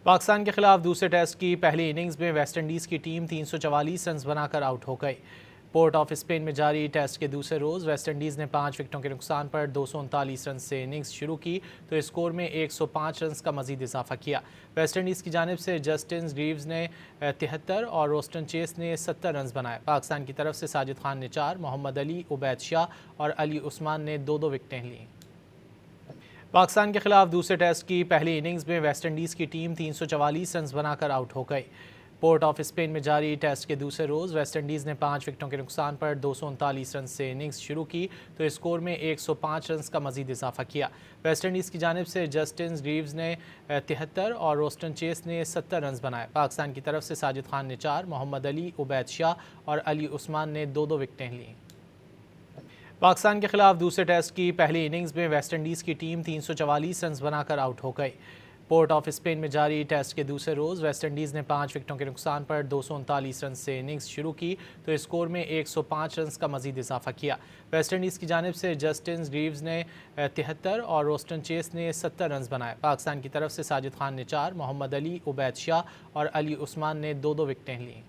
पाकिस्तान के खिलाफ दूसरे टेस्ट की पहली इनिंग्स में वेस्टइंडीज़ की टीम 344 रन बनाकर आउट हो गई। पोर्ट ऑफ स्पेन में जारी टेस्ट के दूसरे रोज़ वेस्टइंडीज़ ने 5 विकेटों के नुकसान पर 239 रन से इनिंग्स शुरू की तो स्कोर में 105 रन का मजीद इजाफा किया। वेस्टइंडीज़ की जानिब से जस्टिन रीव्स ने 73 और रोस्टन चेस ने 70 रन बनाए। पाकिस्तान की तरफ से साजिद खान ने 4, मोहम्मद अली, उबैद शाह और अली उस्मान ने 2-2 विकेटें लीं। पाकिस्तान के खिलाफ दूसरे टेस्ट की पहली इनिंग्स में वेस्टइंडीज़ की टीम 344 रन बनाकर आउट हो गई। पोर्ट ऑफ स्पेन में जारी टेस्ट के दूसरे रोज़ वेस्टइंडीज़ ने 5 विकेटों के नुकसान पर 239 रन से इनिंग्स शुरू की तो स्कोर में 105 रन का मजीद इजाफा किया। वेस्टइंडीज़ की जानिब से जस्टिन रीव्स ने 73 और रोस्टन चेस ने 70 रन बनाए। पाकिस्तान की तरफ से साजिद खान ने 4, मोहम्मद अली, उबैद शाह और अली उस्मान ने 2-2 विकेटें लीं। पाकिस्तान के खिलाफ दूसरे टेस्ट की पहली इनिंग्स में वेस्टइंडीज़ की टीम 344 रन बनाकर आउट हो गई। पोर्ट ऑफ स्पेन में जारी टेस्ट के दूसरे रोज़ वेस्टइंडीज़ ने 5 विकेटों के नुकसान पर 239 रन से इनिंग्स शुरू की तो स्कोर में 105 रन का मजीद इजाफा किया। वेस्टइंडीज़ की जानिब से जस्टिन रीव्स ने 73 और रोस्टन चेस ने 70 रन बनाए। पाकिस्तान की तरफ से साजिद खान ने 4, मोहम्मद अली, उबैद शाह और अली उस्मान ने 2-2 विकेटें लीं।